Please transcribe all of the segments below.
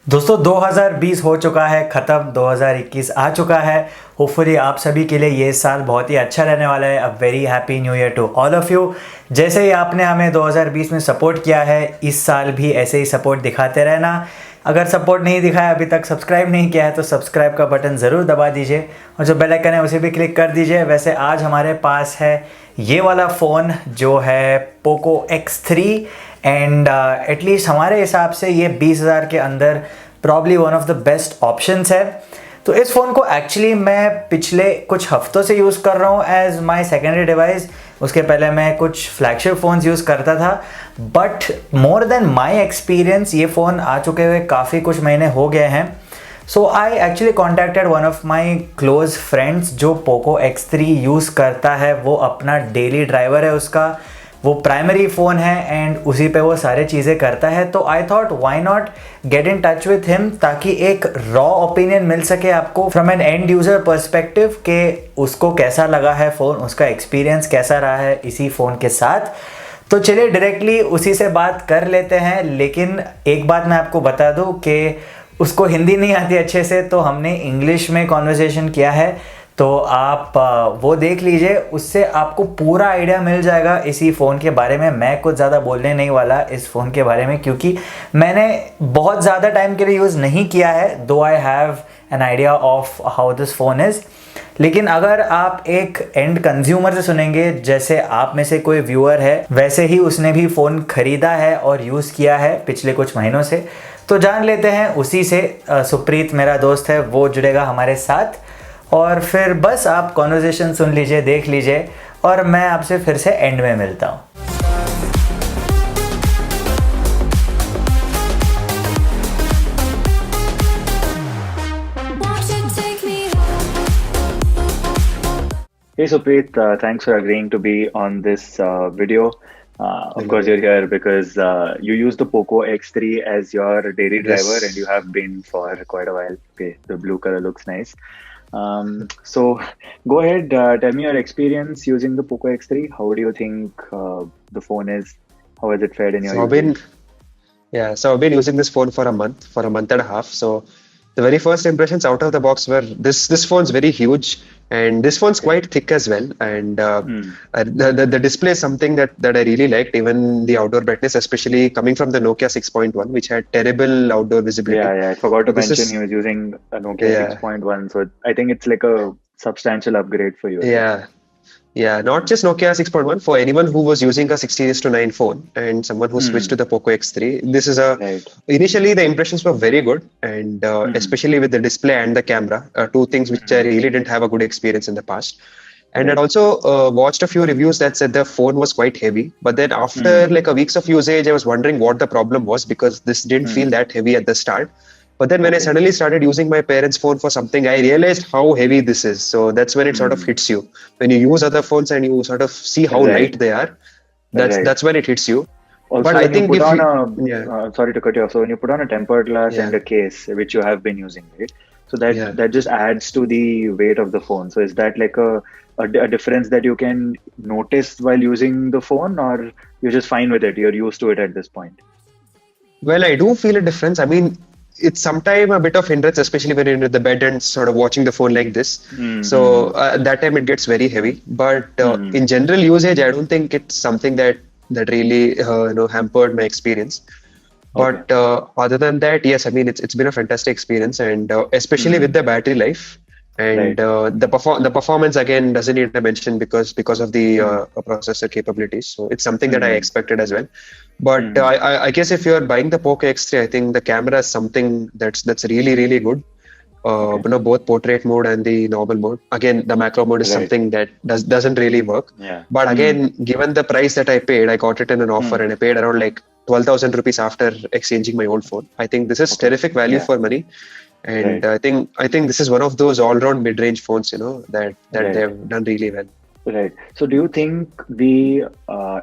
दोस्तों 2020 हो चुका है ख़त्म, 2021 आ चुका है। होपफुली आप सभी के लिए ये साल बहुत ही अच्छा रहने वाला है। A very happy new year to all of you. जैसे ही आपने हमें 2020 में सपोर्ट किया है, इस साल भी ऐसे ही सपोर्ट दिखाते रहना। अगर सपोर्ट नहीं दिखाया अभी तक, सब्सक्राइब नहीं किया है तो सब्सक्राइब का बटन ज़रूर दबा दीजिए और जो बेल आइकन है उसे भी क्लिक कर दीजिए। वैसे आज हमारे पास है ये वाला फ़ोन जो है पोको X3 एंड एटलीस्ट हमारे हिसाब से ये 20,000 के अंदर probably one of the best options है। तो इस फ़ोन को एक्चुअली मैं पिछले कुछ हफ्तों से यूज़ कर रहा हूँ एज माई सेकेंडरी डिवाइस। उसके पहले मैं कुछ फ्लैगशिप फ़ोन्स यूज़ करता था, but more than my experience ये फ़ोन आ चुके हुए काफ़ी कुछ महीने हो गए हैं। So I actually contacted one of my close friends जो पोको X3 यूज़ करता है। वो अपना डेली ड्राइवर है उसका, वो प्राइमरी फ़ोन है एंड उसी पे वो सारे चीज़ें करता है। तो I thought why not get in touch with him, ताकि एक रॉ ओपिनियन मिल सके आपको from an end user perspective के उसको कैसा लगा है फ़ोन, उसका एक्सपीरियंस कैसा रहा है इसी फ़ोन के साथ। तो चलिए डायरेक्टली उसी से बात कर लेते हैं। लेकिन एक बात मैं आपको बता दूं कि उसको हिंदी नहीं आती अच्छे से, तो हमने इंग्लिश में कॉन्वर्सेशन किया है। तो आप वो देख लीजिए, उससे आपको पूरा आइडिया मिल जाएगा इसी फ़ोन के बारे में। मैं कुछ ज़्यादा बोलने नहीं वाला इस फ़ोन के बारे में, क्योंकि मैंने बहुत ज़्यादा टाइम के लिए यूज़ नहीं किया है, दो I have an idea of how this phone is. लेकिन अगर आप एक एंड कंज्यूमर से सुनेंगे, जैसे आप में से कोई व्यूअर है, वैसे ही उसने भी फ़ोन ख़रीदा है और यूज़ किया है पिछले कुछ महीनों से, तो जान लेते हैं उसी से। सुप्रीत मेरा दोस्त है, वो जुड़ेगा हमारे साथ और फिर बस आप कॉन्वर्सेशन सुन लीजिए, देख लीजिए और मैं आपसे फिर से एंड में मिलता हूँ। Hey Supreet, thanks for agreeing to be on this video. Of course, you're here because you use the Poco X3 as your daily driver, and you have been for quite a while. Okay, the blue color looks nice. So go ahead, tell me your experience using the Poco X3. How do you think the phone is? How has it fared in your So I've usage? so I've been using this phone for a month and a half. So the very first impressions out of the box were this phone's very huge, and this phone's quite thick as well. And the display is something that I really liked, even the outdoor brightness, especially coming from the Nokia 6.1, which had terrible outdoor visibility. Yeah, I forgot to This mention is he was using a Nokia yeah 6.1, so I think it's like a substantial upgrade for you, I guess. yeah Yeah, not just Nokia 6.1. For anyone who was using a 16:9 phone and someone who switched to the Poco X3, this is a Right. initially the impressions were very good, and especially with the display and the camera, two things which I really didn't have a good experience in the past. And I'd Right. also watched a few reviews that said the phone was quite heavy. But then after like a weeks of usage, I was wondering what the problem was, because this didn't feel that heavy at the start. But then when I Okay. suddenly started using my parents' phone for something, I realized how heavy this is. So that's when it sort of hits you. When you use other phones and you sort of see how Right. light they are, Right. that's when it hits you. But Also, I when you think put if on you, a, yeah, sorry to cut you off. So when you put on a tempered glass and yeah, a case, which you have been using, right? So yeah. that just adds to the weight of the phone. So is that like a difference that you can notice while using the phone, or you're just fine with it? You're used to it at this point. Well, I do feel a difference. I mean, it's sometimes a bit of hindrance, especially when you're in the bed and sort of watching the phone like this. So that time it gets very heavy. But in general usage, I don't think it's something that really hampered my experience. Okay. But other than that, yes, I mean it's been a fantastic experience, and especially with the battery life and Right. the performance again doesn't need to mention, because of the processor capabilities. So it's something that I expected as well. But I guess if you're buying the Poco X3, I think the camera is something that's really good. Both portrait mode and the normal mode. Again, the macro mode is Right. something that doesn't really work. Yeah. But again, given the price that I paid, I got it in an offer, and I paid around like 12,000 rupees after exchanging my old phone. I think this is terrific value Yeah. for money, and Right. I think this is one of those all-round mid-range phones, that Right. they've done really well. Right. So do you think the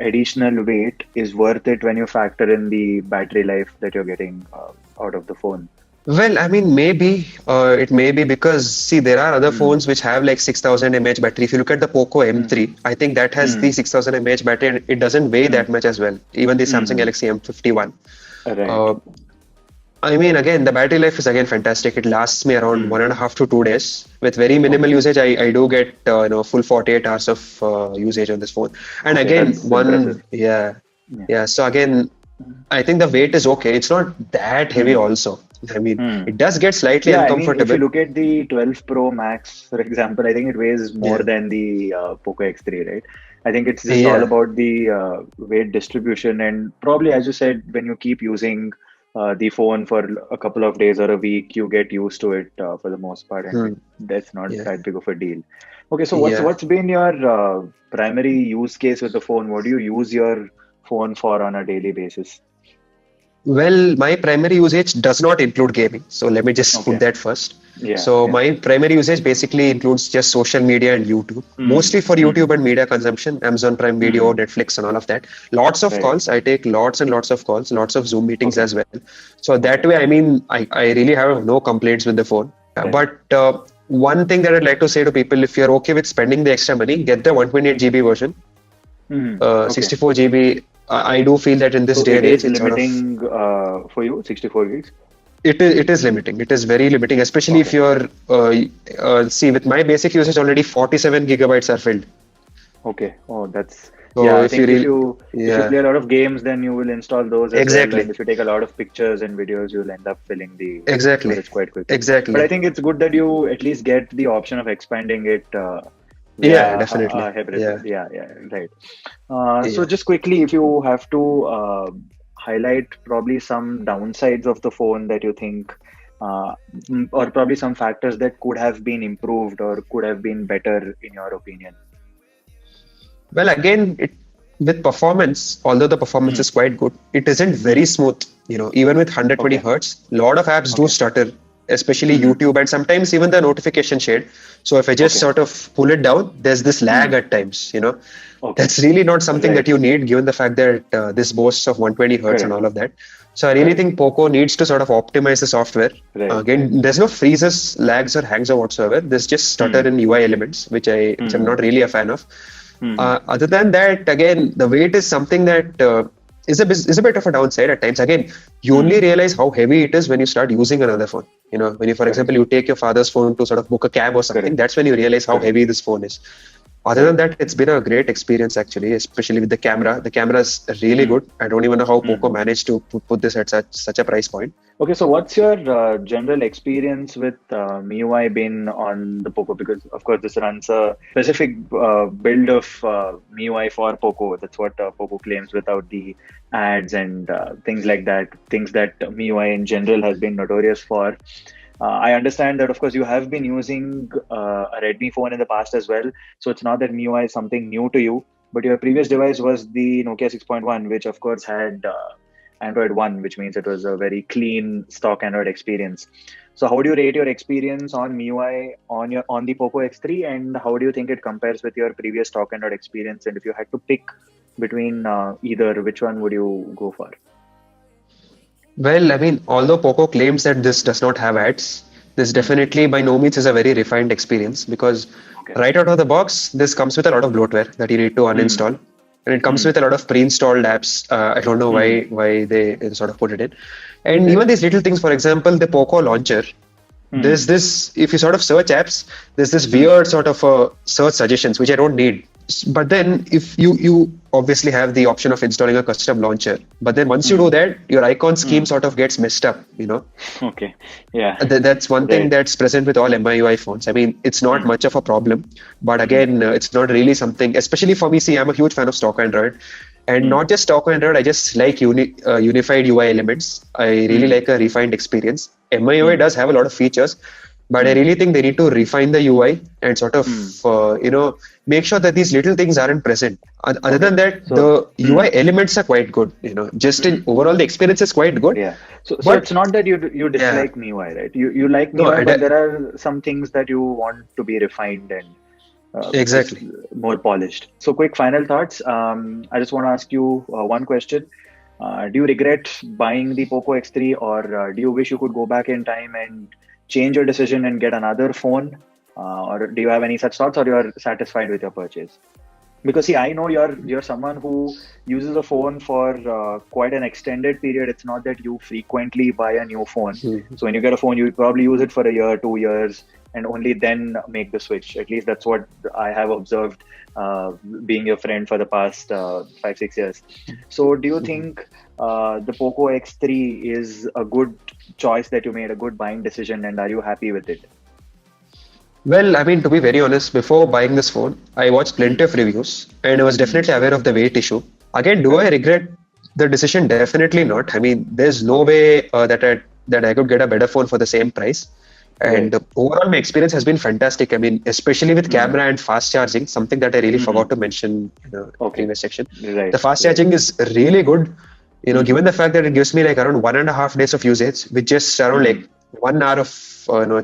additional weight is worth it when you factor in the battery life that you're getting out of the phone? Well, I mean, maybe it may be, because see, there are other phones which have like 6,000 mAh battery. If you look at the Poco M3, I think that has the 6,000 mAh battery, and it doesn't weigh that much as well. Even the Samsung Galaxy M51. Right. Uh, I mean, again, the battery life is again fantastic. It lasts me around 1.5 to 2 days with very minimal Okay. usage. I do get full 48 hours of usage on this phone. And Okay, again, that's impressive. Yeah. yeah. So again, I think the weight is okay. It's not that heavy Hmm. also. I mean, Hmm. it does get slightly Yeah, I mean, if you uncomfortable. look at the 12 Pro Max, for example, I think it weighs more Yeah, than the Poco X3, right? I think it's just all yeah, about the weight distribution, and probably, as you said, when you keep using the phone for a couple of days or a week, you get used to it for the most part, and hmm, that's not yeah, that big of a deal. Okay, so yeah. what's been your primary use case with the phone? What do you use your phone for on a daily basis? Well, my primary usage does not include gaming. So let me just put Okay, that first. yeah, So yeah. my primary usage basically includes just social media and YouTube, mostly Hmm. for Hmm. YouTube and media consumption, Amazon Prime Video, Hmm. Netflix, and all of that. Lots of Right. calls. I take lots and lots of calls, lots of Zoom meetings Okay. as well. So that Okay. way, I mean, I really have no complaints with the phone. Right. But one thing that I'd like to say to people, if you're okay with spending the extra money, get the 128 GB version. Okay. 64 GB. I do feel that in this So day it and age, is it's sort of limiting for you, 64 gigs? it is limiting. It is very limiting, especially if Okay. you're see with my basic usage already 47 gigabytes are filled. Okay. Oh, that's yeah. So I if you think really if you yeah play a lot of games, then you will install those as well. And exactly if you take a lot of pictures and videos, you'll end up filling the exactly storage quite quickly. But I exactly think it's good that you at least get the option of expanding it yeah via definitely hybrid. yeah Yeah, yeah, right. So yeah. just quickly, if you have to highlight probably some downsides of the phone that you think, or probably some factors that could have been improved or could have been better in your opinion. Well, again, with performance, although the performance Hmm. is quite good, it isn't very Hmm. smooth. Even with 120 Okay. hertz, a lot of apps do Okay. stutter, especially Hmm. YouTube and sometimes even the notification shade. So if I just Okay. sort of pull it down, there's this lag Hmm. at times. Okay. That's really not something that Right. you need given the fact that this boasts of 120 hertz and Correct. all of that. So I really Correct. think Poco needs to sort of optimize the software. Right. Right. Again, there's no freezes, lags, or hangs or whatsoever. There's just stutter Hmm. in UI elements, which I'm Hmm. not really a fan of. Hmm. Other than that, again, the weight is something that is a bit of a downside at times. Again, you only Hmm. realize how heavy it is when you start using another phone. When you, for Correct. example, you take your father's phone to sort of book a cab or something, Correct. that's when you realize how Correct. heavy this phone is. Other than Right. that, it's been a great experience actually, especially with the camera. The camera is really Hmm. good. I don't even know how Hmm. Poco managed to put this at such a price point. Okay, so what's your general experience with MIUI been on the Poco? Because of course this runs a specific build of MIUI for Poco. That's what Poco claims without the ads and things like that. Things that MIUI in general has been notorious for. I understand that of course you have been using a Redmi phone in the past as well. So it's not that MIUI is something new to you, but your previous device was the Nokia 6.1, which of course had Android One, which means it was a very clean stock Android experience. So, how do you rate your experience on MIUI on the Poco X3, and how do you think it compares with your previous stock Android experience? And if you had to pick between either, which one would you go for? Well, I mean, although Poco claims that this does not have ads, this Hmm. definitely by no means is a very refined experience because Okay. right out of the box, this comes with a lot of bloatware that you need to Hmm. uninstall. And it comes Hmm. with a lot of pre-installed apps. I don't know Hmm. why they sort of put it in. And even Right. these little things, for example, the Poco launcher, Hmm. there's this, if you sort of search apps, there's this Hmm. weird sort of search suggestions, which I don't need. But then if you obviously have the option of installing a custom launcher, but then once you Hmm. do that, your icon scheme Hmm. sort of gets messed up. Okay. Yeah. That's one thing Right. that's present with all MIUI phones. I mean, it's not Hmm. much of a problem, but Hmm. again, it's not really something, especially for me. See, I'm a huge fan of stock Android, and Hmm. not just stock Android. I just like unified UI elements. I really Hmm. like a refined experience. MIUI Hmm. does have a lot of features, but I Hmm. really think they need to refine the UI and sort of, Hmm. make sure that these little things aren't present. Other Okay. than that, So. the Hmm. UI elements are quite good. Just in overall, the experience is quite good. Yeah. So But it's not that you yeah, dislike MIUI, right? You like no, MIUI, but there are some things that you want to be refined and just exactly. more polished. So quick final thoughts. I just want to ask you one question. Do you regret buying the Poco X3, or do you wish you could go back in time and change your decision and get another phone? Or do you have any such thoughts, or you are satisfied with your purchase? Because see, I know you're someone who uses a phone for quite an extended period. It's not that you frequently buy a new phone. So when you get a phone, you probably use it for a year, 2 years, and only then make the switch. At least that's what I have observed, being your friend for the past 5-6 years. So do you think the Poco X3 is a good choice that you made, a good buying decision, and are you happy with it? Well, I mean, to be very honest, before buying this phone, I watched plenty of reviews and I was definitely aware of the weight issue. Again, do I regret the decision? Definitely not. I mean, there's no way that I could get a better phone for the same price. And overall, my experience has been fantastic. I mean, especially with camera and fast charging, something that I really forgot to mention in the previous section. Right. The fast charging is really good. You know, given the fact that it gives me like around 1.5 days of usage, with just around like 1 hour of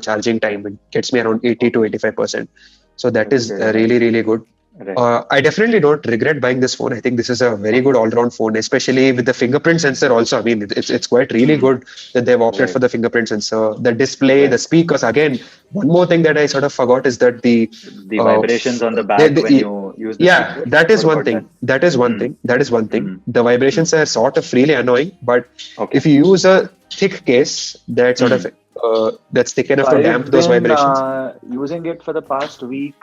charging time, it gets me around 80 to 85%. So that is really, really good. Right. I definitely don't regret buying this phone. I think this is a very good all-round phone, especially with the fingerprint sensor also. I mean, it's quite really good that they've opted for the fingerprint sensor. The display, the speakers. Again, one more thing that I sort of forgot is that the vibrations on the back when you use the speaker. That is one thing. That is one thing. That is one thing. The vibrations are sort of really annoying, but if you use a thick case that sort of that's thick enough to damp those vibrations. Using it for the past week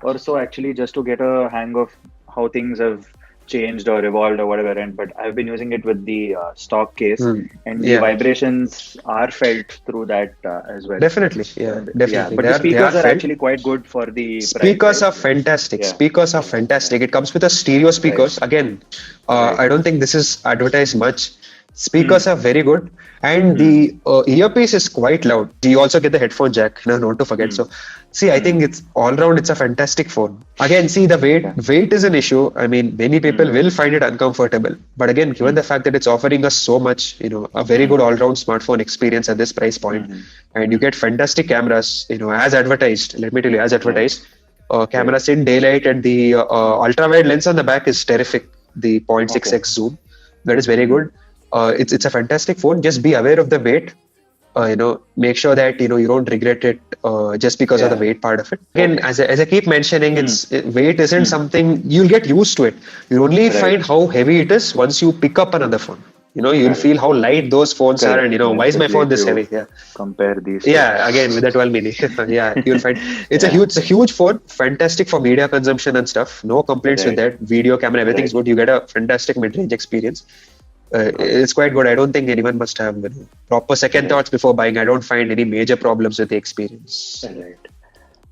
or so, actually, just to get a hang of how things have changed or evolved or whatever. But I've been using it with the stock case, and the vibrations are felt through that as well. Definitely, definitely. Yeah, but the speakers are actually quite good for the speakers price, are fantastic. Speakers are fantastic. It comes with a stereo speakers. Again, I don't think this is advertised much. Speakers are very good, and the earpiece is quite loud. You also get the headphone jack, not to forget. So, see, I think it's all round. It's a fantastic phone. Again, see, the weight is an issue. I mean, many people will find it uncomfortable. But again, given the fact that it's offering us so much, a very good all round smartphone experience at this price point, and you get fantastic cameras, as advertised. Let me tell you, as advertised, cameras in daylight, and the ultra wide lens on the back is terrific. The 0.6x zoom, that is very good. It's a fantastic phone. Just be aware of the weight. Make sure that you don't regret it just because of the weight part of it. Again, as I keep mentioning, weight isn't something you'll get used to it. You only find how heavy it is once you pick up another phone. You'll feel how light those phones are, and why is my phone this heavy? Compare these. Again with the 12 mini. You'll find it's a huge phone. Fantastic for media consumption and stuff. No complaints with that. Video camera, everything's good. You get a fantastic mid-range experience. It's quite good. I don't think anyone must have proper second thoughts before buying. I don't find any major problems with the experience. Right.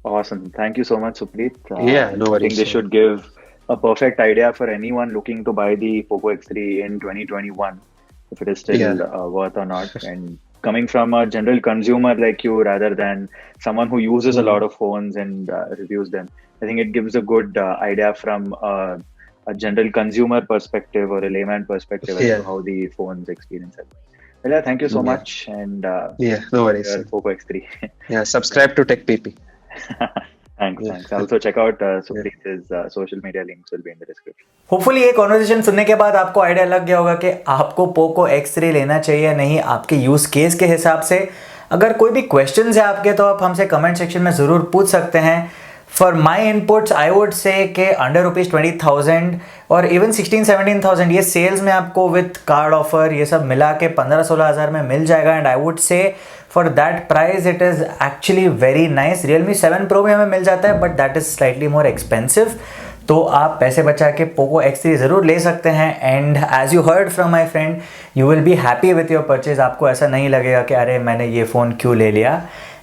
Awesome. Thank you so much, Supreet. No worries. I think this should give a perfect idea for anyone looking to buy the Poco X3 in 2021, if it is still worth or not. And coming from a general consumer like you, rather than someone who uses a lot of phones and reviews them, I think it gives a good idea from a general consumer perspective or a layman perspective as to how the phone's experience is. Well, thank you so much, and no worries. Poco X3. Subscribe to TechPP. Thanks. Also check out Supreet's social media links will be in the description. Hopefully ये conversation सुनने के बाद आपको idea लग गया होगा कि आपको पोको X3 लेना चाहिए या नहीं, आपके यूज केस के हिसाब से। अगर कोई भी क्वेश्चंस है आपके तो आप हमसे कमेंट सेक्शन में ज़रूर पूछ सकते हैं। For my inputs, I would say कि under ₹20,000 और इवन 16-17,000 ये सेल्स में आपको विथ कार्ड ऑफर ये सब मिला के 15-16 हज़ार में मिल जाएगा। And I would say for that price it is actually very nice. Realme 7 Pro भी हमें मिल जाता है, but that is slightly more expensive. तो आप पैसे बचा के पोको X3 ज़रूर ले सकते हैं। And as you heard from my friend, you will be happy with your purchase. आपको ऐसा नहीं लगेगा कि अरे मैंने ये फ़ोन क्यों ले लिया।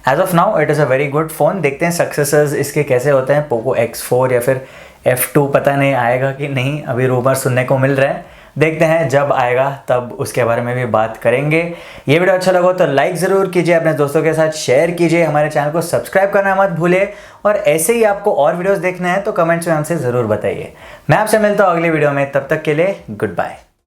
As of now it is a very good phone. देखते हैं सक्सेसर्स इसके कैसे होते हैं, पोको X4 या फिर F2 पता नहीं आएगा कि नहीं, अभी रूमर सुनने को मिल रहे हैं। देखते हैं जब आएगा तब उसके बारे में भी बात करेंगे। ये वीडियो अच्छा लगा तो लाइक ज़रूर कीजिए, अपने दोस्तों के साथ शेयर कीजिए, हमारे चैनल को सब्सक्राइब करना मत भूलिए। और ऐसे ही आपको और वीडियोस देखने हैं तो कमेंट्स में हमसे ज़रूर बताइए। मैं आपसे मिलता हूँ अगली वीडियो में, तब तक के लिए गुड बाय।